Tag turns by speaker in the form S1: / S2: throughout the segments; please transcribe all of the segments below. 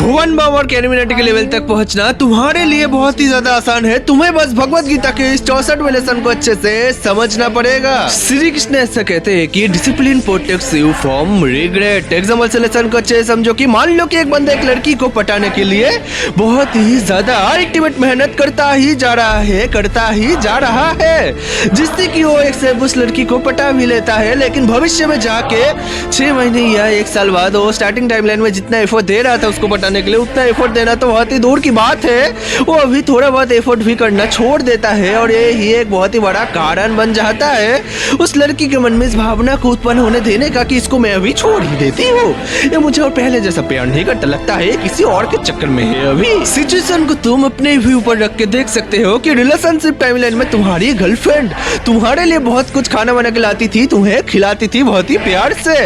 S1: भुवन balm और कैनिमिनाटी के level तक पहुंचना तुम्हारे लिए बहुत ही ज्यादा आसान है। तुम्हें बस भगवत गीता के इस 64वें लेसन को अच्छे से समझना पड़ेगा। श्री कृष्ण ऐसा कहते हैं कि discipline protects you from regret. Example से लेसन को अच्छे से समझो कि मान लो कि एक बंदा एक लड़की को पटाने के लिए बहुत ही ज्यादा अल्टीमेट मेहनत करता ही जा रहा है जिससे कि वो एक से उस लड़की को पटा भी लेता है, लेकिन भविष्य में जाके 6 महीने या 1 साल बाद वो स्टार्टिंग टाइमलाइन में जितना एफर्ट दे रहा था उसको पटाने के लिए उतना एफर्ट देना तो बहुत ही दूर की बात है। वो अभी थोड़ा बहुत एफर्ट भी करना छोड़ देता है और ये ही एक बहुत ही बड़ा कारण बन जाता है उस लड़की के मन में इस भावना को उत्पन्न होने देने का कि इसको मैं अभी छोड़ ही देती हूँ, ये मुझे और पहले जैसा प्यार नहीं करता, लगता है किसी और के चक्कर में है। अभी सिचुएशन को तुम अपने भी ऊपर रख के देख सकते हो कि रिलेशनशिप टाइमलाइन में तुम्हारी गर्लफ्रेंड तुम्हारे लिए बहुत कुछ खाना बना के लाती थी, तुम्हें खिलाती थी बहुत ही प्यार से।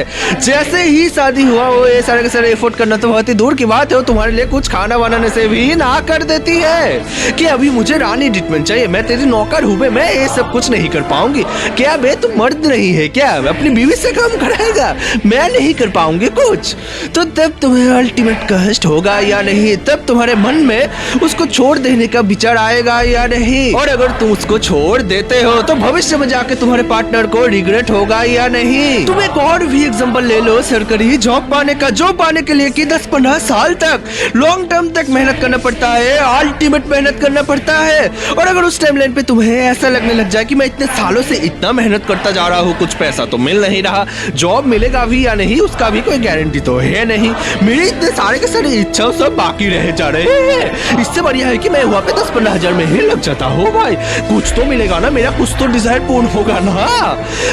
S1: जैसे ही शादी हुआ वो ये सारे के सारे एफर्ट करना तो बहुत ही दूर की बात है, वो तुम्हारे लिए कुछ खाना बनाने से भी ना कर देती है कि अभी मुझे रानी ट्रीटमेंट चाहिए, मैं तेरी नौकर हूँ, मैं ये सब कुछ नहीं कर पाऊंगी। क्या बे तुम मर्द नहीं है क्या, अपनी बीवी से काम कराएगा, मैं नहीं कर पाऊंगी कुछ। तो तब तुम्हें अल्टीमेट कष्ट होगा या नहीं, तब तुम्हारे मन में उसको छोड़ देने का विचार आएगा या नहीं, और अगर तुम उसको छोड़ देते हो तो भविष्य में जाके तुम्हारे पार्टनर को रिग्रेट होगा या नहीं। तुम एक और भी एग्जांपल ले लो सरकारी जॉब पाने का, जो पाने के लिए कि 10-15 साल तक लॉन्ग टर्म तक मेहनत करना पड़ता है, अल्टीमेट मेहनत करना पड़ता है। और अगर उस टाइमलाइन पे तुम्हें ऐसा लगने लग जाए कि मैं इतने सालों से इतना मेहनत करता जा रहा हूँ, कुछ पैसा तो मिल नहीं रहा, जॉब मिलेगा भी या नहीं उसका भी कोई गारंटी तो है नहीं, मेरी इतने सारे के सारे इच्छा सब बाकी रह जा रहे हैं, इससे बढ़िया है कि मैं वहाँ पे 10-15 हजार में ही लग जाता हूँ भाई, कुछ तो मिलेगा ना, मेरा कुछ तो डिजायर पूर्ण होगा ना।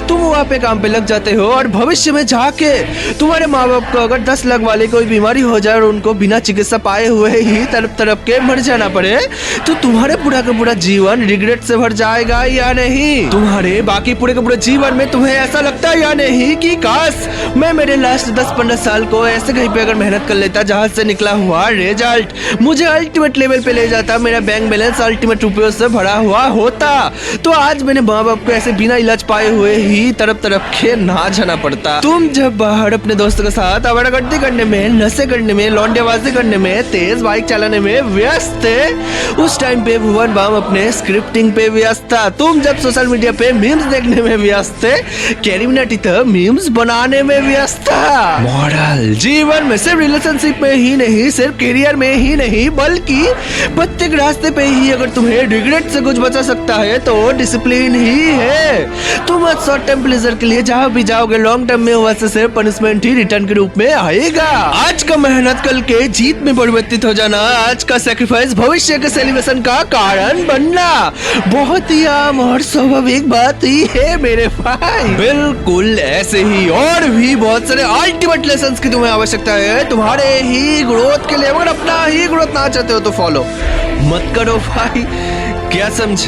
S1: तुम वहाँ पे काम पे लग जाते हो और भविष्य में जाके तुम्हारे माँ बाप को अगर 10 लाख वाली कोई बीमारी हो जाए और उनको बिना चिकित्सा पाए हुए ही तरफ के मर जाना पड़े तो तुम्हारे पूरा का पूरा जीवन रिग्रेट से भर जाएगा या नहीं। तुम्हारे बाकी पूरे का पूरे जीवन में तुम्हें ऐसा लगता है या नहीं कि काश मैं मेरे लास्ट 10-15 साल को ऐसे कहीं पे अगर मेहनत कर लेता जहां से निकला हुआ रिजल्ट मुझे अल्टीमेट लेवल पे ले जाता, मेरा बैंक बैलेंस अल्टीमेट रुपयों से भरा हुआ होता, तो आज मैंने माँ बाप को ऐसे बिना इलाज पाए हुए ही तरफ के ना जाना पड़ता। तुम जब बाहर अपने दोस्तों के साथ आवारागर्दी करने में, नशे करने में, लौंडेबाजी करने में, तेज बाइक चलाने में व्यस्त थे, उस टाइम पे भुवन बाम अपने स्क्रिप्टिंग पे व्यस्त था। तुम जब सोशल मीडिया पे मीम्स देखने में व्यस्त थे, कैनिमिनाटी तो मीम्स बनाने में व्यस्त था। मॉडल जीवन में सिर्फ रिलेशनशिप में ही नहीं, सिर्फ करियर में ही नहीं, बल्कि प्रत्येक रास्ते पे ही अगर तुम्हें रिग्रेट से कुछ बचा सकता है तो डिसिप्लिन ही है। तुम आज शॉर्ट टर्म प्लेजर के लिए जहाँ भी जाओगे, लॉन्ग टर्म में वैसे से पनिशमेंट ही रिटर्न के रूप में आएगा। आज का मेहनत कल के जीत में परिवर्तित हो जाना, आज का सैक्रिफाइस भविष्य के सेलिब्रेशन का कारण बनना बहुत ही आम और स्वाभाविक बात ही है मेरे भाई। बिल्कुल ऐसे ही और भी बहुत सारे अल्टीमेट लेसन्स की तुम्हें आवश्यकता है तुम्हारे ही ग्रोथ के लिए। अगर अपना ही ग्रोथ ना चाहते हो तो फॉलो मत करो भाई, क्या समझे।